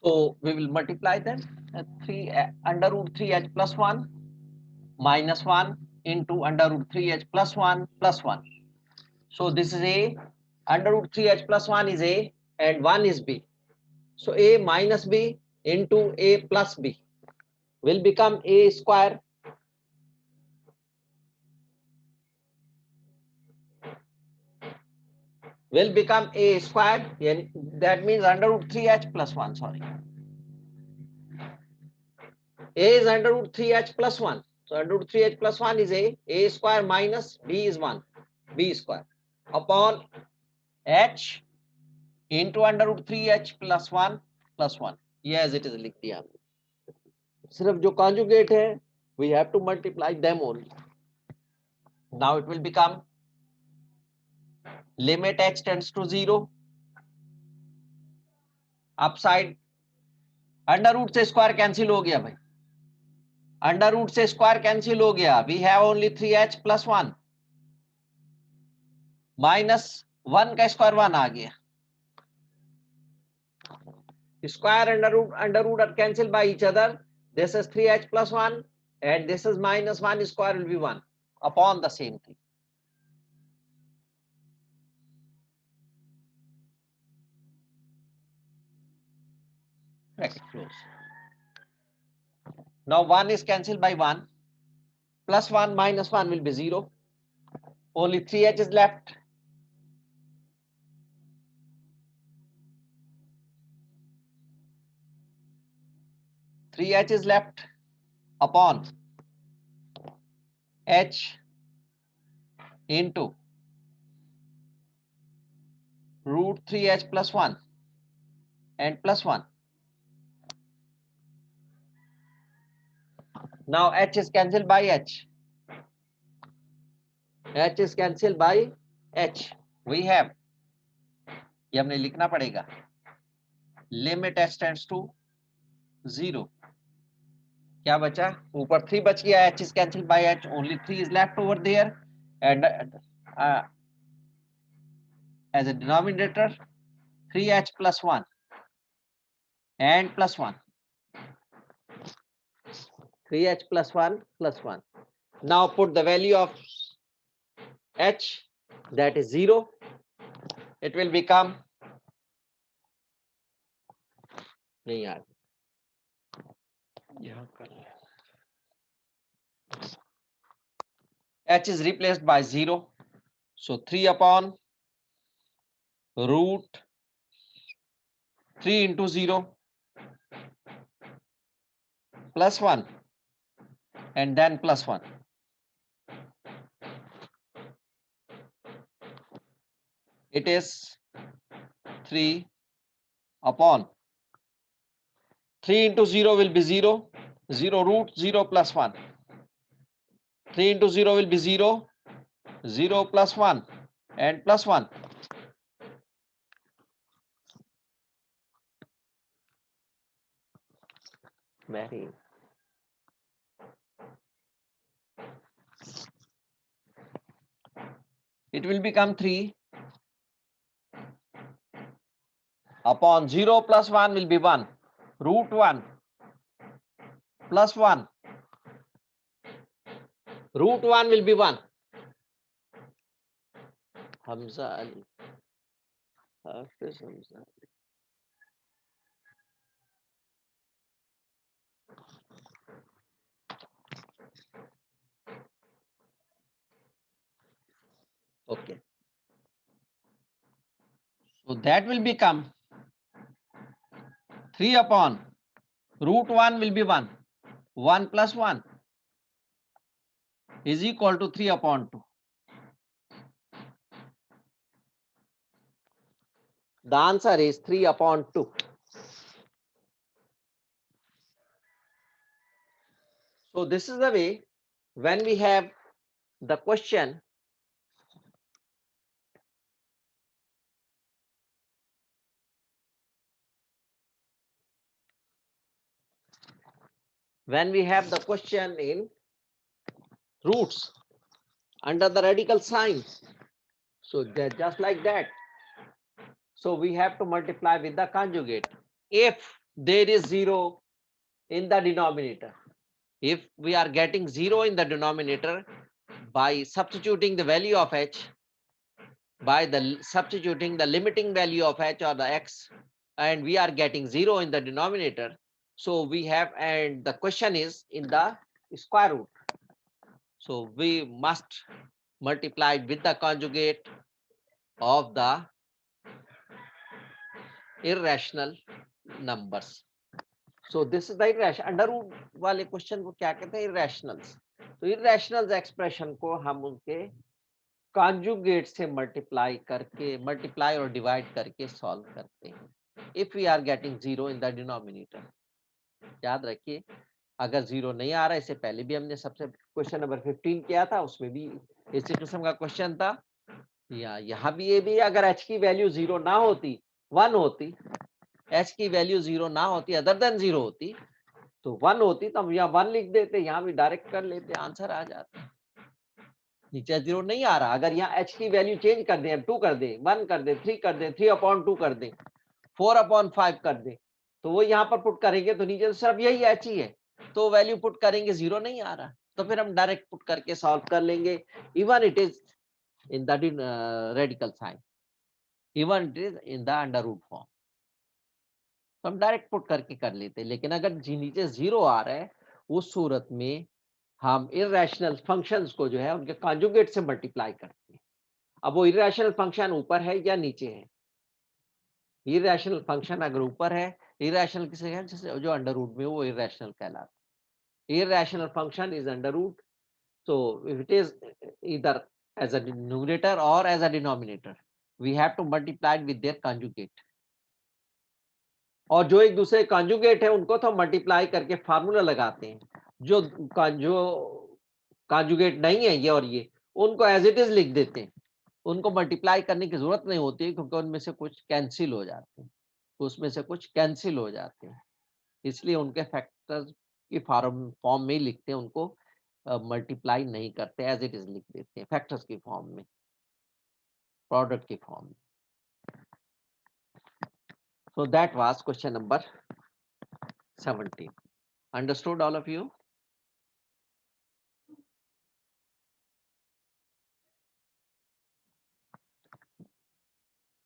So we will multiply them. 3 under root 3h plus 1 minus 1 into under root 3h plus 1 plus 1. So this is a, under root 3h plus 1 is a and 1 is b. So a minus b into a plus b will become a square that means under root 3h plus 1, sorry. A is under root 3h plus 1. So under root 3h plus 1 is a square minus b is 1, b square upon h into under root 3h plus 1 plus 1. ये as it is लिख दिया हमने. सिर्फ जो conjugate है, we have to multiply them only. Now it will become limit h tends to 0. Upside under root से square cancel हो गया भाई, अंडर रूट से स्क्वायर कैंसिल हो गया. We have only 3h plus 1 minus 1 का स्क्वायर 1 आ गया. Square under root are cancel by each other. This is 3h plus 1 and this is minus 1 square will be 1 upon the same thing. Bracket close. Now 1 is cancelled by 1. Plus 1 minus 1 will be 0. Only 3h is left. Three h is left upon h into root 3h plus 1 and plus 1. Now h is cancelled by h. h is cancelled by h. We have, ये हमने लिखना पड़ेगा, limit h tends to 0. क्या बचा? ऊपर 3 बच गया. h is cancelled by h. Only 3 is left over there and as a denominator 3h plus 1 and plus 1. 3h plus 1 plus 1. Now put the value of h, that is 0. It will become, नहीं यार, यहाँ कर ले. h is replaced by 0. So 3 upon root 3 into 0 plus 1 and then plus 1. It is 3 upon 3 into 0 will be 0, 0 root 0 plus 1. 3 into 0 will be 0, 0 plus 1 and plus 1. Very. It will become 3 upon 0 plus 1 will be 1, root 1 plus 1, root 1 will be 1. Hamza Ali. Hafiz Hamza Ali. Okay. So that will become 3 upon root 1 will be 1. 1 plus 1 is equal to 3 upon 2. The answer is 3 upon 2. So this is the way when we have the question in roots under the radical sign. So just like that. So we have to multiply with the conjugate. If there is 0 in the denominator. If we are getting 0 in the denominator by substituting the value of h, by the substituting the limiting value of h or the x, and we are getting 0 in the denominator, so we have, and the question is in the square root, so we must multiply it with the conjugate of the irrational numbers. So this is the irrational under root वाले question को क्या कहते हैं, irrationals. तो irrationals expression को हम उनके conjugate से मल्टीप्लाई और डिवाइड करके सॉल्व करते हैं if we are getting 0 in the denominator. याद रखिए, अगर 0 नहीं आ रहा, इससे पहले भी हमने सबसे क्वेश्चन नंबर 15 किया था, उसमें भी इसी किस्म का क्वेश्चन था. या यहाँ भी ये भी, अगर h की वैल्यू 0 ना होती, 1 होती, h की वैल्यू 0 ना होती, अदर देन 0 होती, तो 1 होती तो हम यहाँ 1 लिख देते, यहाँ भी डायरेक्ट कर लेते, आंसर आ जाता. नीचे 0 नहीं आ रहा, अगर यहाँ h की वैल्यू चेंज कर दें, 2 कर दें, 1 कर दें, 3 कर दें, 3/2 कर दें, 4/5 कर दें, तो वो यहाँ पर पुट करेंगे तो नीचे तो सिर्फ यही h ही है, तो वैल्यू पुट करेंगे, 0 नहीं आ रहा, तो फिर हम डायरेक्ट पुट करके सॉल्व कर लेंगे. Even it is in the radical sign, even it is in the under root form, तो हम डायरेक्ट पुट करके कर लेते हैं. लेकिन अगर नीचे 0 आ रहा है, उस सूरत में हम इररेशनल फंक्शंस को जो है उनके कॉन्जुगेट से मल्टीप्लाई करते हैं. अब वो इररेशनल फंक्शन ऊपर है या नीचे है. इररेशनल फंक्शन अगर ऊपर है, इररेशनल किसे है, जैसे जो अंडर रूट में, वो इररेशनल कहलाता है. Irrational function is under root, so if it is either as a numerator or as a denominator, we have to multiply it with their conjugate. और जो एक दूसरे कॉन्जुगेट है उनको तो मल्टीप्लाई करके फार्मूला लगाते हैं. जो कॉन्जुगेट नहीं है, ये और ये, उनको एज इट इज लिख देते हैं, उनको मल्टीप्लाई करने की जरूरत नहीं होती है, क्योंकि उनमें से कुछ कैंसिल हो जाते हैं, उसमें से कुछ कैंसिल हो जाते हैं, इसलिए उनके फैक्टर्स की फॉर्म में ही लिखते हैं, उनको मल्टीप्लाई नहीं करते, एज इट इज लिख देते हैं फैक्टर्स की फॉर्म में, प्रोडक्ट की फॉर्म में. So that was question number 17. Understood all of you?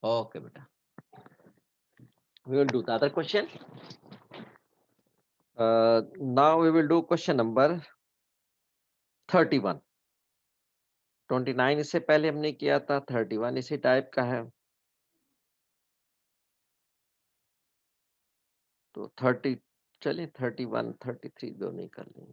Okay, beta. We will do the other question. Now we will do question number 31. 29 इससे पहले हमने किया था, 31 इसी टाइप का है. तो 30, चलिए 31, 33 दोनों ही कर लेंगे.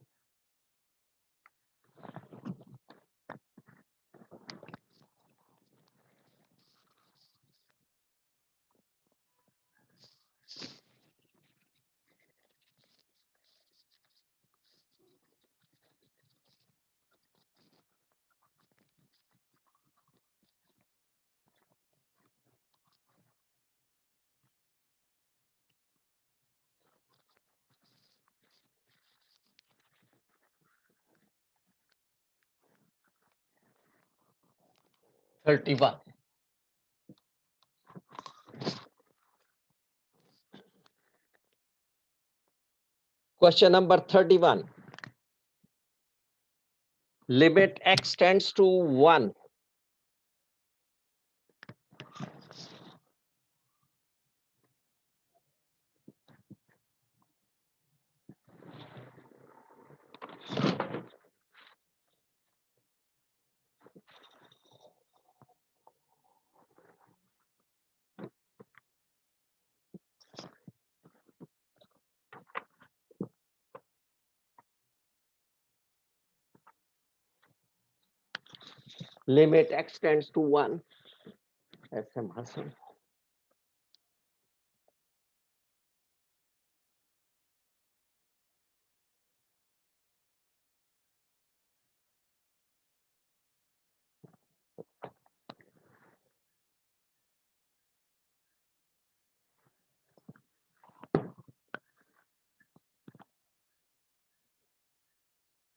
Question number 31. Limit x tends to 1. Limit x tends to 1. ऐसे भाषण.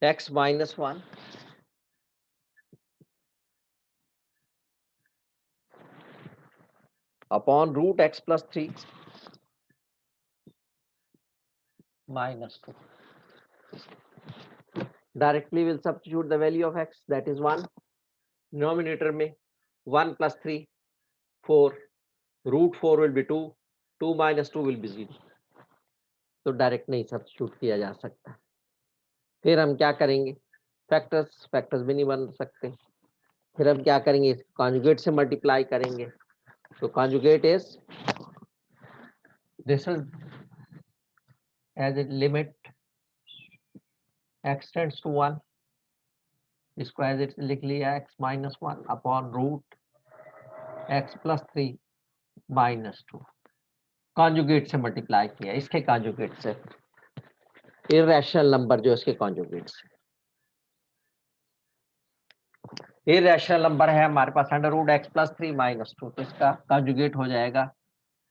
X minus 1 upon root x plus 3 minus 2. Directly we'll substitute the value of x, that is 1. Denominator में 1 plus 3, 4. Root 4 will be 2. 2 minus 2 will be 0. तो direct नहीं substitute किया जा सकता. फिर हम क्या करेंगे, फैक्टर्स भी नहीं बन सकते. फिर हम क्या करेंगे, कॉन्जुगेट से मल्टीप्लाई करेंगे. तो conjugate is this is as a limit x tends to 1, इसको एज इट लिख लिया x minus 1 upon root x plus 3 minus 2. Conjugate से मल्टीप्लाई किया, इसके कॉन्जुगेट से, इररेशनल नंबर जो इसके कॉन्जुगेट से. इररेशनल नंबर है हमारे पास under root x plus 3 minus 2, तो इसका कॉन्जुगेट हो जाएगा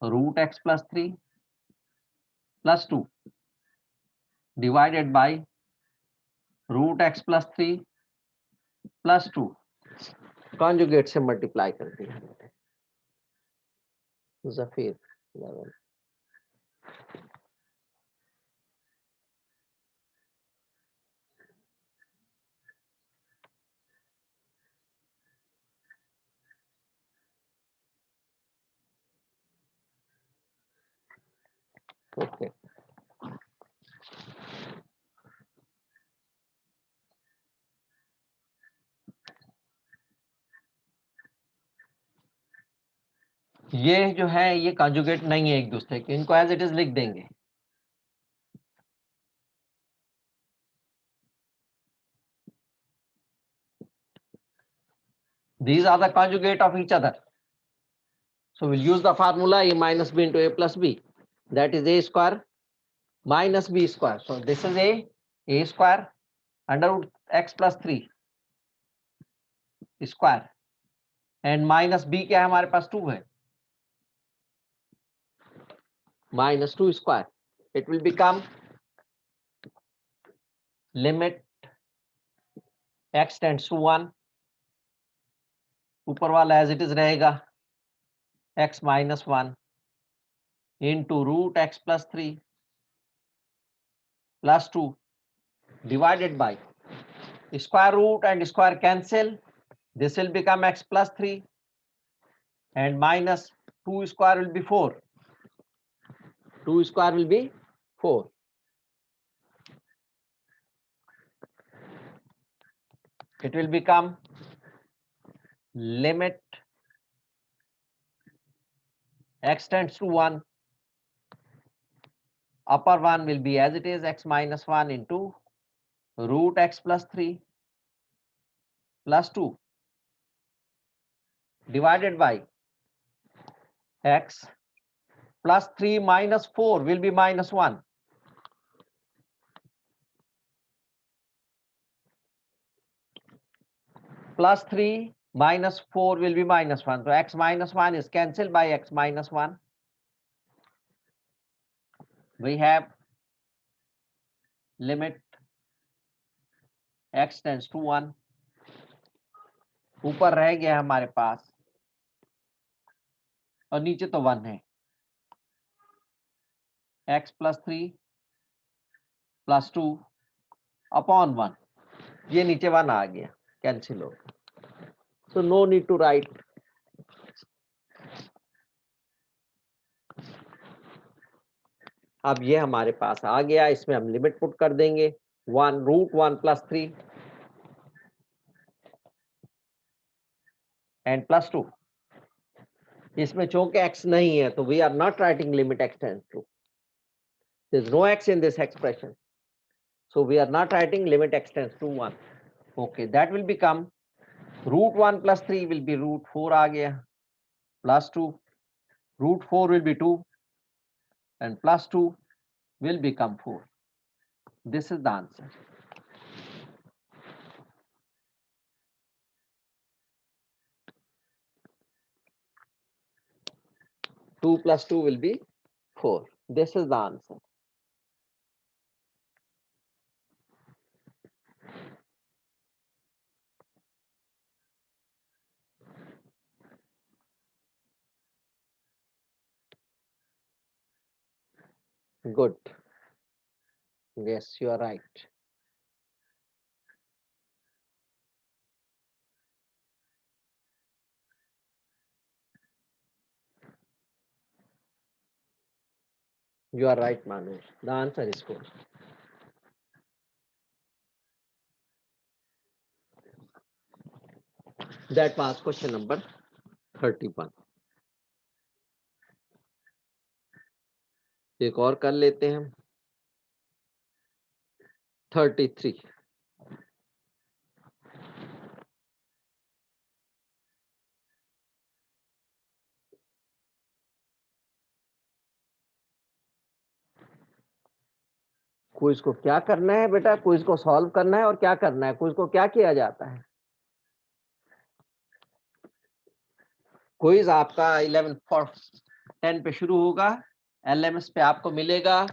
root x plus 3 plus 2 divided by root x plus 3 plus 2. Conjugate से मल्टीप्लाई कर दिया जफीर लेवल. ओके, ये जो है ये कॉन्जुगेट नहीं है एक दूसरे के, इनको एज इट इज लिख देंगे. These are the conjugate of each other. So we'll use the formula a minus b into a plus b. That is a square minus b square. So this is a square under root x plus 3 square and minus b क्या है हमारे पास 2 है, minus 2 square. It will become limit x tends to 1, ऊपर वाला as it is रहेगा x minus 1 into root x plus 3 plus 2 divided by square root and square cancel. This will become x plus 3 and minus 2 square will be 4. 2 square will be 4. It will become limit x tends to 1. Upper one will be as it is x minus 1 into root x plus 3 plus 2 divided by x plus 3 minus 4 will be minus 1. Plus 3 minus 4 will be minus 1. So x minus 1 is cancelled by x minus 1. We have limit x tends to 1. ऊपर रह गया हमारे पास और नीचे तो 1 है. x plus 3 plus 2 upon 1. ये नीचे 1 आ गया, कैंसिल हो गया. So no need to write. अब ये हमारे पास आ गया, इसमें हम लिमिट पुट कर देंगे 1 रूट 1 plus 3 and plus 2. इसमें चूंकि x नहीं है तो we are not writing limit x tends to. There is no x in this expression, so we are not writing limit x tends to 1. Okay, that will become root 1 plus 3 will be root 4 आ गया plus 2. Root 4 will be 2 and plus 2 will become 4. This is the answer. Two plus 2 will be 4. This is the answer. Good. Yes, you are right. You are right, Manu. The answer is 4. That was question number 31. एक और कर लेते हैं हम 33. Quiz को क्या करना है बेटा? क्विज को सॉल्व करना है और क्या करना है? क्विज को क्या किया जाता है? क्विज आपका 11:10 पे शुरू होगा, एलएमएस पे आपको मिलेगा।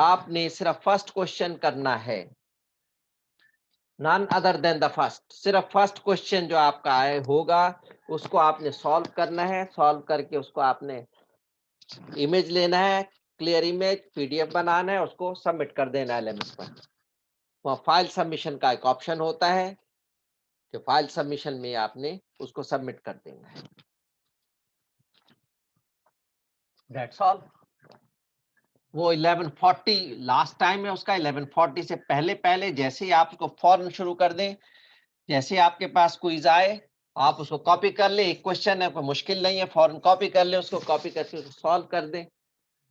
आपने सिर्फ फर्स्ट क्वेश्चन करना है, none other than the first. सिर्फ फर्स्ट क्वेश्चन जो आपका आए होगा उसको आपने सॉल्व करना है। सॉल्व करके उसको आपने इमेज लेना है, क्लियर इमेज, पीडीएफ बनाना है, उसको सबमिट कर देना है एलएमएस पर। वहाँ फाइल सबमिशन का एक ऑप्शन होता है कि फाइल सबमिशन में आपने उसको सबमिट कर देना है। That's all. वो 11:40 लास्ट टाइम है उसका। 11:40 से पहले पहले जैसे ही आप उसको फौरन शुरू कर दें, जैसे आपके पास क्विज आए आप उसको कॉपी कर ले। एक क्वेश्चन है, कोई मुश्किल नहीं है, फौरन कॉपी कर ले, उसको कॉपी करके उसको सॉल्व कर दें।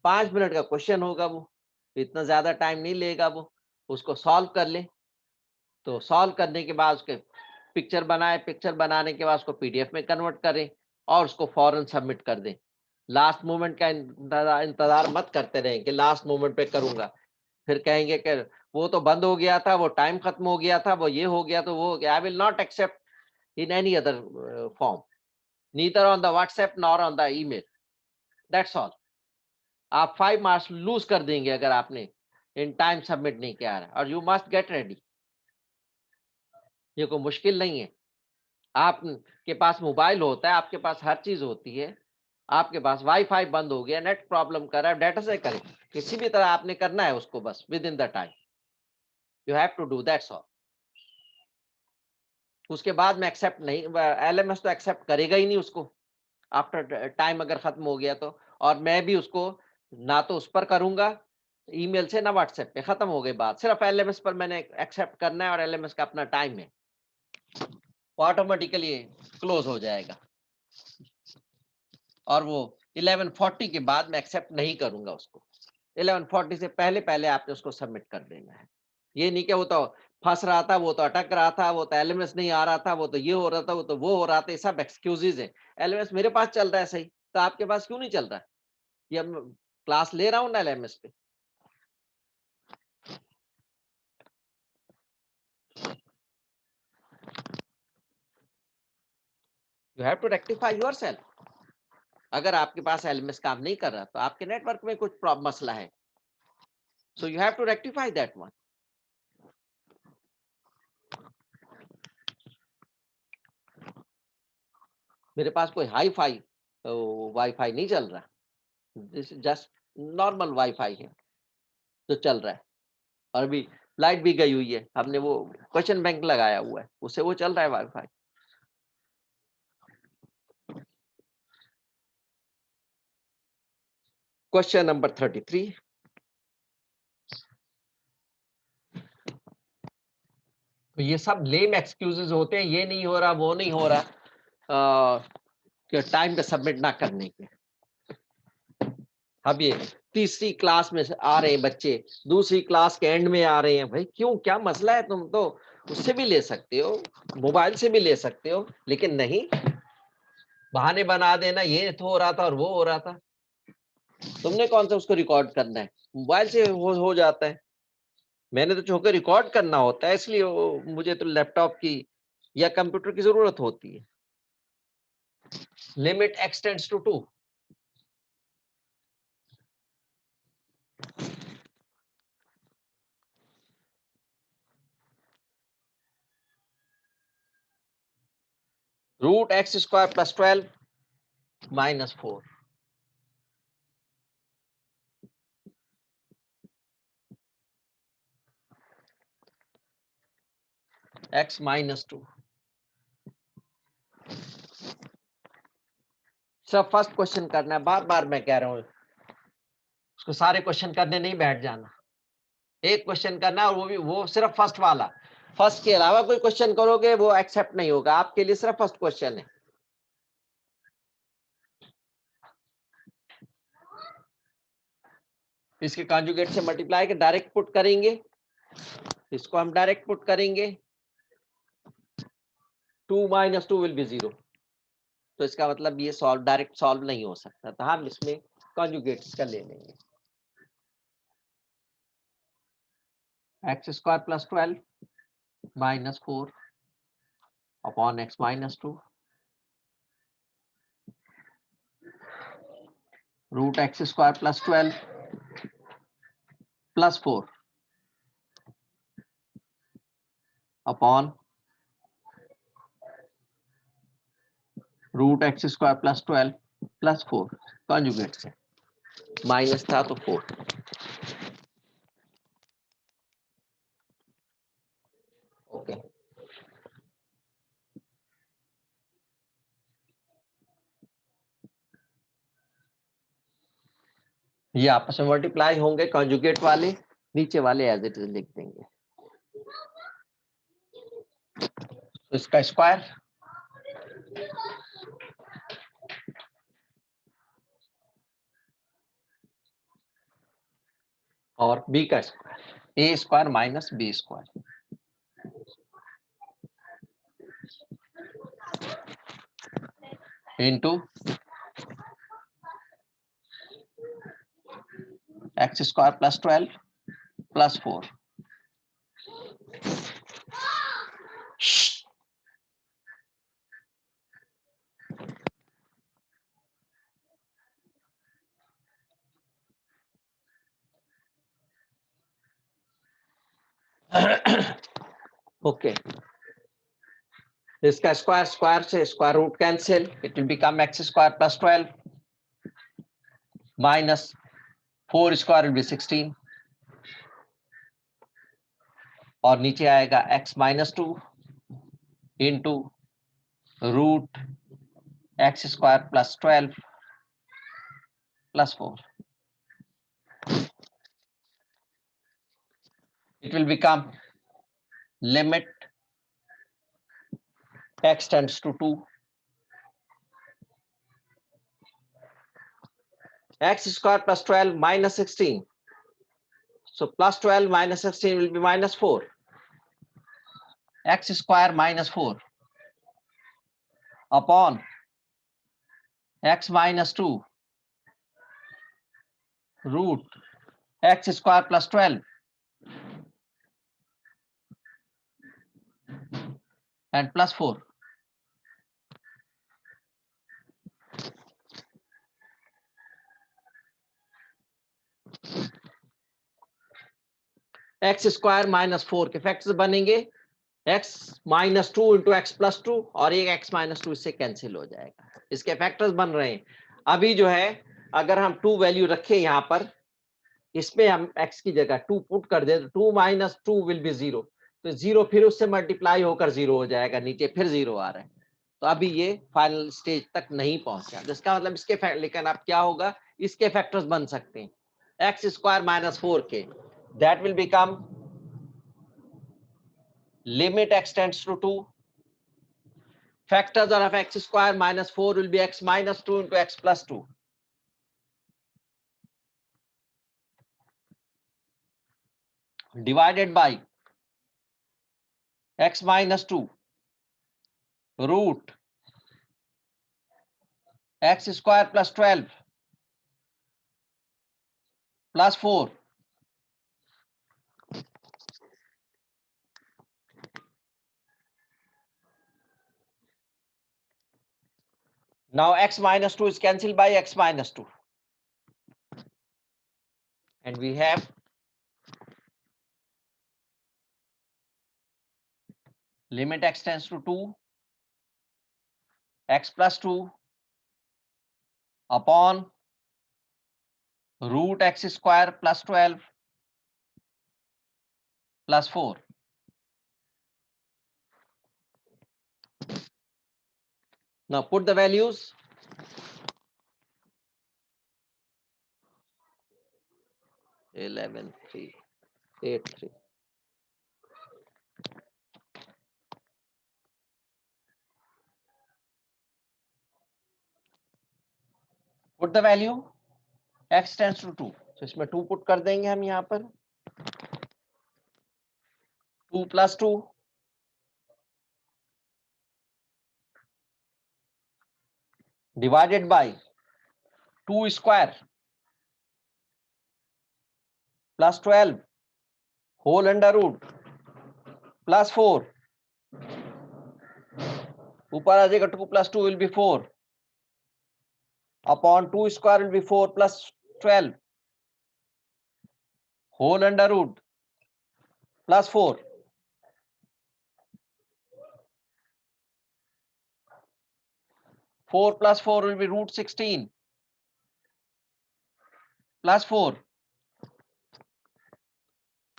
5 मिनट का क्वेश्चन होगा, वो इतना ज्यादा टाइम नहीं लेगा। वो उसको सॉल्व कर ले, तो सॉल्व करने के बाद उसके पिक्चर बनाए, पिक्चर बनाने के बाद उसको पीडीएफ में कन्वर्ट करें और उसको फौरन सबमिट कर दें। लास्ट मोमेंट का इंतजार मत करते रहें कि लास्ट मोमेंट पे करूंगा, फिर कहेंगे कि वो तो बंद हो गया था, वो टाइम खत्म हो गया था, वो ये हो गया, तो वो I will not accept in any other form, neither on the WhatsApp nor on the email. That's all. आप 5 मार्क्स लूज कर देंगे अगर आपने इन टाइम सबमिट नहीं किया है। और यू मस्ट गेट रेडी। ये कोई मुश्किल नहीं है। आपके पास मोबाइल होता है, आपके पास हर चीज होती है, आपके पास वाईफाई बंद हो गया, नेट प्रॉब्लम कर रहा है, डाटा से करें, किसी भी तरह आपने करना है उसको, बस within the time you have to do, that's all. उसके बाद में एक्सेप्ट नहीं, एलएमएस तो एक्सेप्ट करेगा ही नहीं उसको आफ्टर टाइम अगर खत्म हो गया तो। और मैं भी उसको ना तो उस पर करूंगा ईमेल से, ना व्हाट्सएप पे। खत्म हो गई बात। सिर्फ एलएमएस पर मैंने एक्सेप्ट करना है और एलएमएस का अपना टाइम है, वो ऑटोमेटिकली क्लोज हो जाएगा। और वो 11:40 के बाद मैं एक्सेप्ट नहीं करूंगा उसको। 11:40 से पहले पहले आपने उसको सबमिट कर देना है। ये नहीं कि वो तो फंस रहा था, वो तो अटक रहा था, वो तो एलएमएस नहीं आ रहा था, वो तो ये हो रहा था, वो तो वो हो रहा था, ये सब एक्सक्यूजेज है। एलएमएस मेरे पास चल रहा है सही, तो आपके पास क्यों नहीं चल रहा है? ये क्लास ले रहा हूँ ना एलएमएस पे। You have to rectify yourself. अगर आपके पास एलएमएस काम नहीं कर रहा तो आपके नेटवर्क में कुछ मसला है, so you have to rectify that one. मेरे पास कोई हाई फाई वाईफाई नहीं चल रहा, this is just normal wifi है जो चल रहा है। और अभी लाइट भी गई हुई है, हमने वो क्वेश्चन बैंक लगाया हुआ है, उससे वो चल रहा है वाईफाई। Question number 33। तो ये सब लेम एक्सक्यूजेस होते हैं, ये नहीं हो रहा, वो नहीं हो रहा, टाइम पे सबमिट ना करने के। अब ये तीसरी क्लास में आ रहे हैं बच्चे, दूसरी क्लास के एंड में आ रहे हैं, भाई क्यों, क्या मसला है? तुम तो उससे भी ले सकते हो, मोबाइल से भी ले सकते हो, लेकिन नहीं, बहाने बना देना ये तो हो रहा था और वो हो रहा था। तुमने कौन सा उसको रिकॉर्ड करना है? मोबाइल से हो जाता है। मैंने तो होकर रिकॉर्ड करना होता है, इसलिए मुझे तो लैपटॉप की या कंप्यूटर की जरूरत होती है। Limit extends to 2। Root x square plus 12 minus 4। x minus 2। सब फर्स्ट क्वेश्चन करना है, बार बार मैं कह रहा हूं, उसको सारे क्वेश्चन करने नहीं बैठ जाना, एक क्वेश्चन करना और वो सिर्फ फर्स्ट वाला। फर्स्ट के अलावा कोई क्वेश्चन करोगे वो एक्सेप्ट नहीं होगा, आपके लिए सिर्फ फर्स्ट क्वेश्चन है। इसके कॉन्जुगेट से मल्टीप्लाई के डायरेक्ट पुट करेंगे, इसको हम डायरेक्ट पुट करेंगे, 2 माइनस 2 विल बी 0। तो इसका मतलब ये सॉल्व डायरेक्ट सॉल्व नहीं हो सकता, तो हम इसमें कॉन्जुगेट्स का ले लेंगे। X square plus 12 minus 4 upon X minus 2 root x square plus 12 plus 4 upon root x square plus 12 plus 4 conjugate से, माइनस था तो 4। ओके, ये आपस में मल्टीप्लाई होंगे, कॉन्जुगेट वाले नीचे वाले एज इट इज लिख देंगे। तो इसका स्क्वायर और बी का square, A square minus B square into X square plus 12 plus 4 okay, इसका स्क्वायर स्क्वायर से square root cancel, it will become X square plus 12 minus 4 square will be 16 और नीचे आएगा x minus 2 into root x square plus 12 plus 4। It will become limit x tends to 2 x square plus 12 minus 16. So plus 12 minus 16 will be minus 4. X square minus 4 upon x minus 2 root x square plus 12 and plus 4. X square minus 4 के factors बनेंगे, x minus 2 into x plus 2 और एक x minus 2 इससे cancel हो जाएगा, इसके factors बन रहे हैं। अभी जो है अगर हम 2 वैल्यू रखें यहाँ पर, इसमें हम x की जगह 2 पुट कर दे तो 2 माइनस 2 विल बी 0, तो 0 फिर उससे मल्टीप्लाई होकर 0 हो जाएगा, नीचे फिर 0 आ रहा है। तो अभी ये फाइनल स्टेज तक नहीं पहुंचा, जिसका मतलब इसके लेकिन अब क्या होगा, इसके फैक्टर्स बन सकते हैं एक्स स्क्वायर माइनस 4 के, that will become limit x tends to 2, factors of x square minus 4 will be x minus 2 into x plus 2 divided by x minus 2 root x square plus 12 plus 4 now x minus 2 is cancelled by x minus 2 and we have limit x tends to 2 x plus 2 upon root x square plus 12 plus 4 Now put the values. 11, 3, 8, 3. Put the value. X tends to 2. तो इसमें 2 put कर देंगे हम यहाँ पर. 2 plus 2 divided by 2 square plus 12 whole under root plus 4. ऊपर आ जाएगा 2 plus 2 will be 4 upon 2 square will be 4 plus 12 whole under root plus 4. 4 plus 4 will be root 16 plus 4.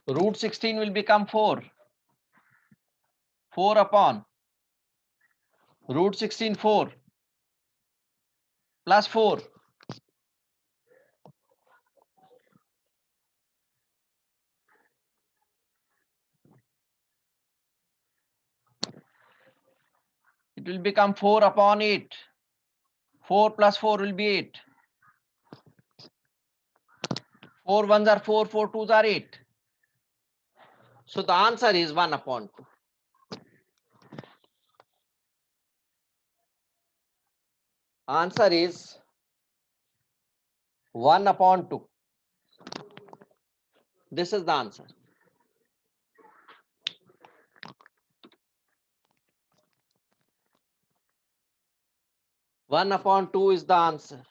Root 16 will become 4. 4 upon root 16 4 plus 4. It will become 4 upon 8. 4 plus 4 will be 8. 4 ones are 4, 4 twos are 8. So the answer is 1 upon 2. Answer is 1 upon 2. This is the answer. One upon 2 is the answer.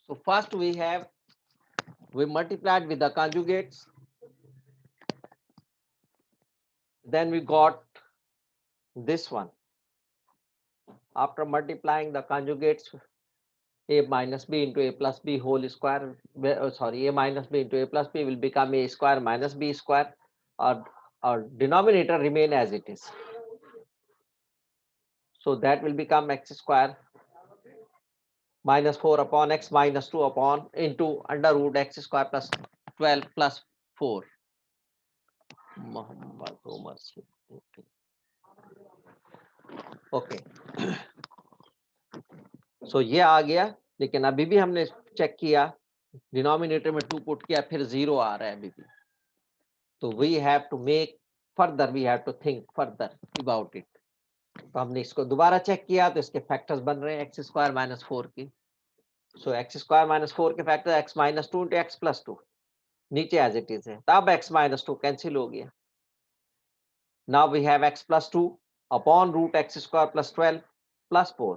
So first we multiplied with the conjugates. Then we got this one. After multiplying the conjugates, a minus b into a plus b whole square, a minus b into a plus b will become a square minus b square, or denominator remain as it is. So that will become x square minus 4 upon x minus 2 upon into under root x square plus 12 plus 4. Okay so ये आ गया, लेकिन अभी भी हमने check किया denominator में 2 put किया, फिर 0 आ रहा है अभी भी. तो we have to make further, we have to think further about it. तो हमने इसको दोबारा चेक किया तो इसके फैक्टर्स बन रहे हैं एक्स स्क्वायर माइनस 4 की. सो एक्स स्क्वायर माइनस 4 के factor x minus 2 into x plus 2 नीचे एज इट इज है. तब एक्स माइनस 2 कैंसिल हो गया. Now we have x plus 2 upon root x square plus 12 plus 4.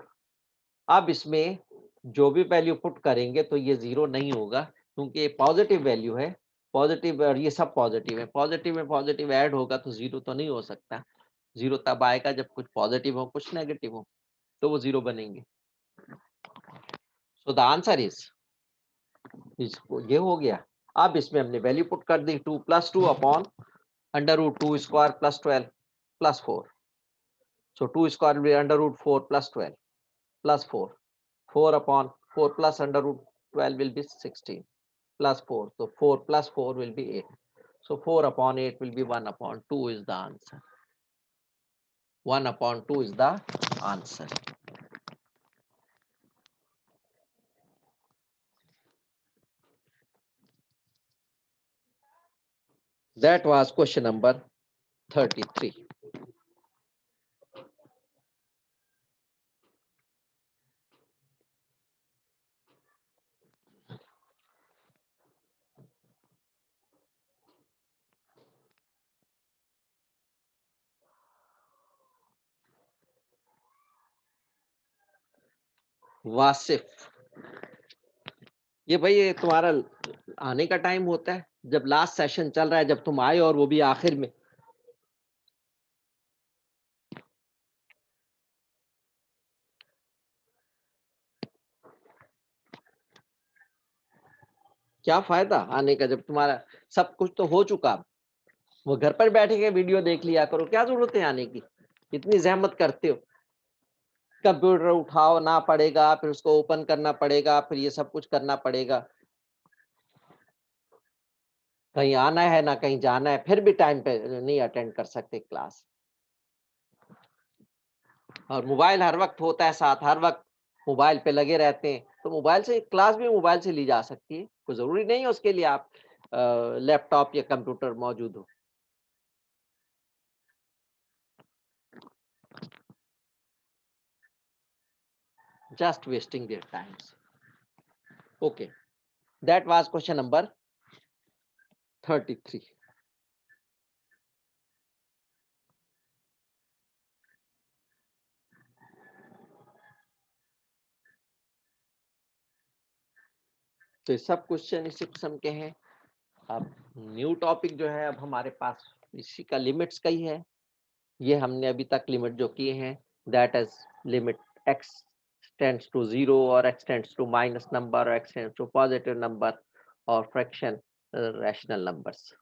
अब इसमें जो भी वैल्यू पुट करेंगे तो ये 0 नहीं होगा, क्योंकि ये पॉजिटिव वैल्यू है. पॉजिटिव और ये सब पॉजिटिव है. पॉजिटिव में पॉजिटिव ऐड होगा तो 0 तो नहीं हो सकता. 0 तब आएगा जब कुछ पॉजिटिव हो कुछ नेगेटिव हो, तो वो 0 बनेंगे. सो द आंसर इज, इसको ये हो गया. अब इसमें हमने वैल्यू पुट कर दी 2 plus 2 upon under root 2 square plus 12 plus 4. So 2 square will be under root 4 plus 12 plus 4. 4 upon 4 plus under root 12 will be 16 plus 4. So 4 plus 4 will be 8. So 4 upon 8 will be 1 upon 2 is the answer. 1 upon 2 is the answer. That was question number 33. Wasif, ये भाई ये तुम्हारा आने का time होता है जब last session चल रहा है, जब तुम आए और वो भी आखिर में. क्या फायदा आने का जब तुम्हारा सब कुछ तो हो चुका. वो घर पर बैठे के वीडियो देख लिया करो, क्या जरूरत है आने की, इतनी जहमत करते हो। कंप्यूटर उठाओ ना पड़ेगा, फिर उसको ओपन करना पड़ेगा, फिर ये सब कुछ करना पड़ेगा, कहीं आना है ना कहीं जाना है, फिर भी टाइम पे नहीं अटेंड कर सकते क्लास। और मोबाइल हर वक्त होता है साथ, हर वक्त मोबाइल पे लगे रहते हैं, तो मोबाइल से क्लास भी मोबाइल से ली जा सकती है, कोई जरूरी नहीं है उसके लिए आप लैपटॉप या कंप्यूटर मौजूद हो। Just wasting their times. Okay, that was question number 33. तो ये सब क्वेश्चन इसी किस्म के हैं। अब न्यू टॉपिक जो है अब हमारे पास इसी का लिमिट्स का ही है। ये हमने अभी तक लिमिट जो किए हैं, that is limit x tends to 0 और x tends to minus number और x tends to positive number और fraction rational numbers.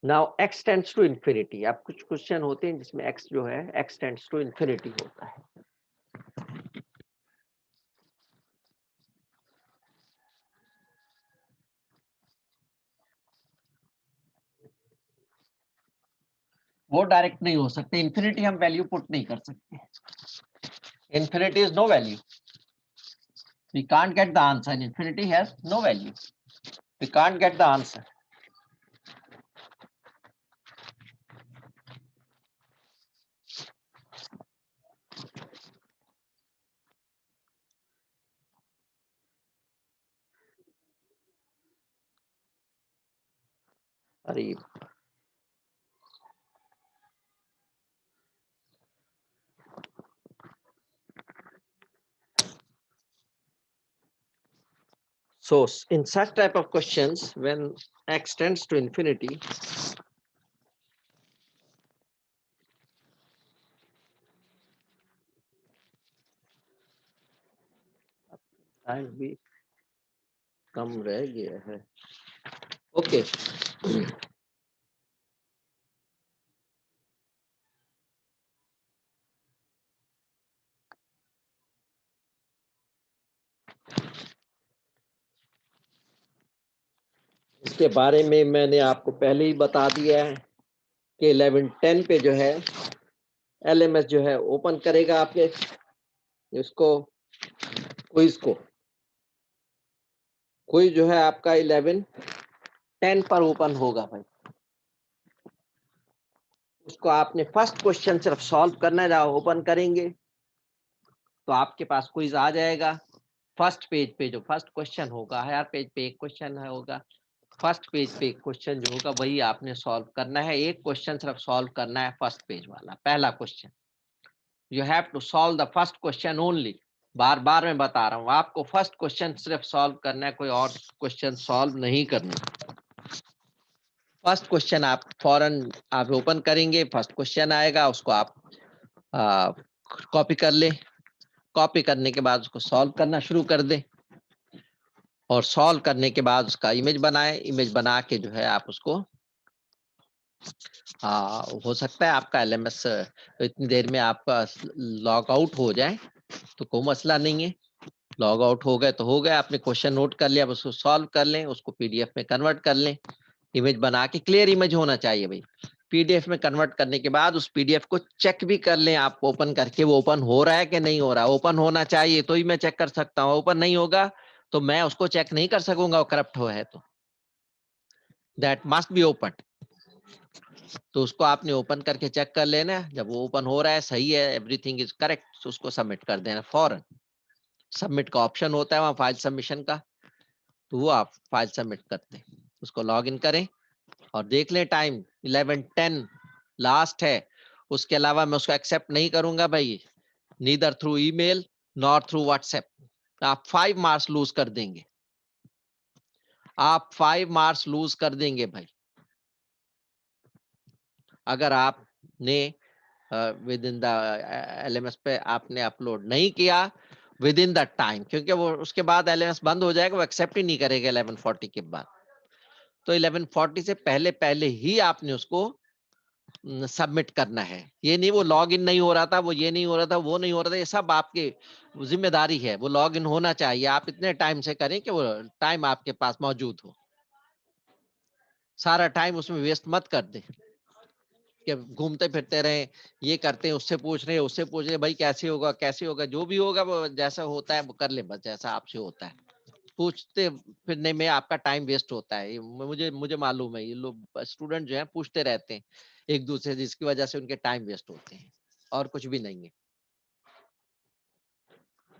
Now x tends to infinity. अब कुछ क्वेश्चन होते हैं जिसमें x जो है x टेंड्स टू इंफिनिटी होता है। वो डायरेक्ट नहीं हो सकते, इंफिनिटी हम वैल्यू पुट नहीं कर सकते, infinity is no value, we can't get the answer, infinity has no value, we can't get the answer. अरे so in such type of questions when x tends to infinity, time भी कम रह गया है। Okay इसके बारे में मैंने आपको पहले ही बता दिया है कि 11:10 पे जो है LMS जो है ओपन करेगा आपके इसको क्विज जो है आपका 11:10 पर ओपन होगा भाई। उसको आपने फर्स्ट क्वेश्चन सिर्फ सॉल्व करना है, जब ओपन करेंगे तो आपके पास क्विज आ जाएगा। फर्स्ट पेज पे जो फर्स्ट क्वेश्चन होगा, हर पेज पे एक क्वेश्चन होगा, फर्स्ट पेज पे एक क्वेश्चन जो होगा वही आपने सॉल्व करना है। एक क्वेश्चन सिर्फ सॉल्व करना है, फर्स्ट पेज वाला पहला question. You have to solve the first question only. बार बार मैं बता रहा हूँ, आपको फर्स्ट क्वेश्चन सिर्फ सॉल्व करना है, कोई और क्वेश्चन सॉल्व नहीं करना। फर्स्ट क्वेश्चन आप फौरन आप ओपन करेंगे, फर्स्ट क्वेश्चन आएगा, उसको आप कॉपी कर ले, कॉपी करने के बाद उसको सॉल्व करना शुरू कर दे और सॉल्व करने के बाद उसका इमेज बनाए, इमेज बना के जो है आप उसको हो सकता है आपका LMS इतनी देर में आपका लॉग आउट हो जाए तो कोई मसला नहीं है। लॉग आउट हो गए तो हो गए, आपने क्वेश्चन नोट कर लिया, उसको सॉल्व कर लें, उसको PDF में कन्वर्ट कर लें, इमेज बना के, क्लियर इमेज होना चाहिए भाई। PDF में कन्वर्ट करने के बाद उस PDF को चेक भी कर लें आप ओपन करके, वो ओपन हो रहा है कि नहीं हो रहा। ओपन होना चाहिए तो ही मैं चेक कर सकता हूँ, ओपन नहीं होगा तो मैं उसको चेक नहीं कर सकूंगा, वो करप्ट हो है तो। That must be open. तो उसको आपने ओपन करके चेक कर लेना, जब वो ओपन हो रहा है, सही है, एवरीथिंग इज करेक्ट, तो उसको सबमिट कर देना फौरन। सबमिट का ऑप्शन होता है वहाँ फाइल सबमिशन का, तो वो आप फाइल सबमिट करते हैं, उसको लॉग इन करें और देख लें टाइम 11:10 लास्ट है। उसके अलावा मैं उसको एक्सेप्ट नहीं करूंगा भाई, neither through email nor through WhatsApp. आप 5 मार्क्स लूज कर देंगे, आप 5 मार्क्स लूज कर देंगे भाई, अगर आपने विद इन द LMS पे आपने अपलोड नहीं किया विद इन द टाइम, क्योंकि वो उसके बाद LMS बंद हो जाएगा, वो एक्सेप्ट ही नहीं करेगा 11:40 के बाद। तो 11:40 से पहले पहले ही आपने उसको सबमिट करना है। ये नहीं वो लॉग इन नहीं हो रहा था, वो ये नहीं हो रहा था, वो नहीं हो रहा था, ये सब आपकी जिम्मेदारी है। वो लॉग इन होना चाहिए, आप इतने टाइम से करें कि वो टाइम आपके पास मौजूद हो। सारा टाइम उसमें वेस्ट मत कर दे कि घूमते फिरते रहे, ये करते हैं, उससे पूछ रहे हैं, उससे पूछ रहे हैं, भाई कैसे होगा कैसे होगा, जो भी होगा वो जैसा होता है वो कर ले, बस जैसा आपसे होता है। पूछते फिरने में आपका टाइम वेस्ट होता है। मुझे मुझे मालूम है, ये लोग स्टूडेंट जो है पूछते रहते हैं एक दूसरे से, जिसकी वजह से उनके टाइम वेस्ट होते हैं, और कुछ भी नहीं है।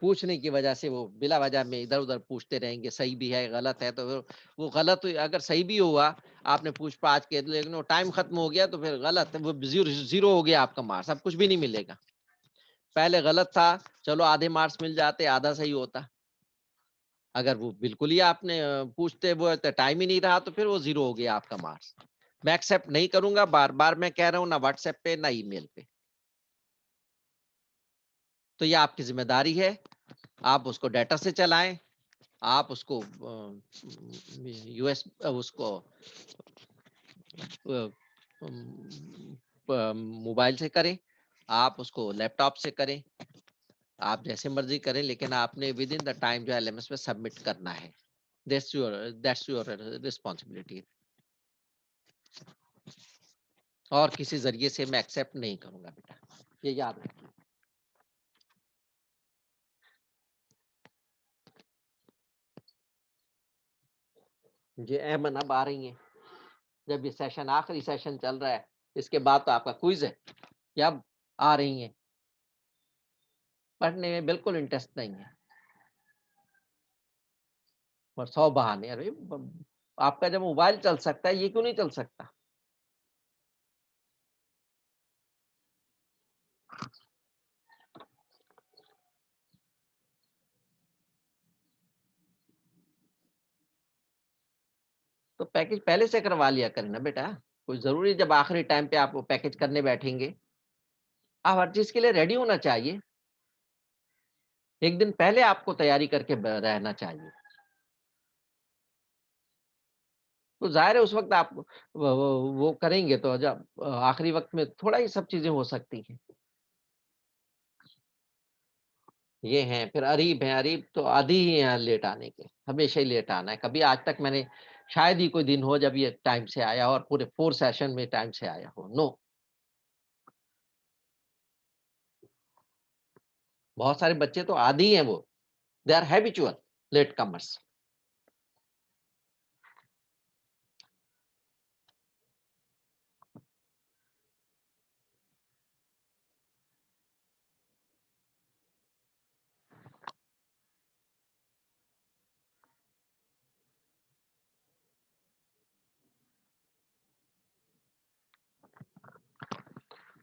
पूछने की वजह से वो बिला वजह में इधर उधर पूछते रहेंगे, सही भी है गलत है, तो वो गलत अगर सही भी हुआ आपने पूछ पाछ के, लेकिन वो टाइम खत्म हो गया तो फिर गलत है, वो जीरो जीरो हो गया आपका मार्क्स, अब कुछ भी नहीं मिलेगा। पहले गलत था, चलो आधे मार्क्स मिल जाते, आधा सही होता। अगर वो बिल्कुल ही आपने पूछते वो टाइम ही नहीं रहा तो फिर वो जीरो हो गया आपका मार्क्स। मैं एक्सेप्ट नहीं करूंगा, बार बार मैं कह रहा हूँ, ना व्हाट्सएप पे ना ईमेल पे। तो ये आपकी जिम्मेदारी है, आप उसको डाटा से चलाएं, आप उसको यूएस उसको मोबाइल से करें, आप उसको लैपटॉप से करें, आप जैसे मर्जी करें, लेकिन आपने विद इन द टाइम जो एलएमएस में सबमिट करना है। That's your responsibility. और किसी जरिए से मैं एक्सेप्ट नहीं करूंगा बेटा, ये याद रखिए। ये अहमद अब आ रही है, जब ये सेशन आखिरी सेशन चल रहा है, इसके बाद तो आपका क्विज है, या अब आ रही है। पढ़ने में बिल्कुल इंटरेस्ट नहीं है, और 100 बहाने। अरे आपका जब मोबाइल चल सकता है, ये क्यों नहीं चल सकता? तो पैकेज पहले से करवा लिया करें ना बेटा। कोई जरूरी जब आखिरी टाइम पे आप वो पैकेज करने बैठेंगे, आप हर चीज के लिए रेडी होना चाहिए। एक दिन पहले आपको तैयारी करके रहना चाहिए। तो जाहिर है उस वक्त आप वो करेंगे, तो जब आखिरी वक्त में थोड़ा ही सब चीजें हो सकती हैं। ये हैं, फिर अरीब हैं, अरीब तो आदी ही हैं लेट आने के, हमेशा ही लेट आना है। कभी आज तक मैंने शायद ही कोई दिन हो जब ये टाइम से आया और पूरे 4 सेशन में टाइम से आया हो, नो। बहुत सारे बच्चे तो आदी हैं, वो they are habitual late comers.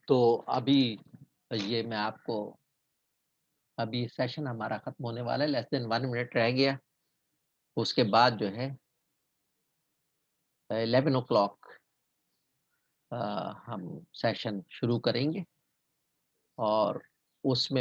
तो अभी ये मैं आपको, अभी सेशन हमारा खत्म होने वाला है, लेस देन 1 मिनट रह गया। उसके बाद जो है 11 ओ क्लॉक हम सेशन शुरू करेंगे, और उसमें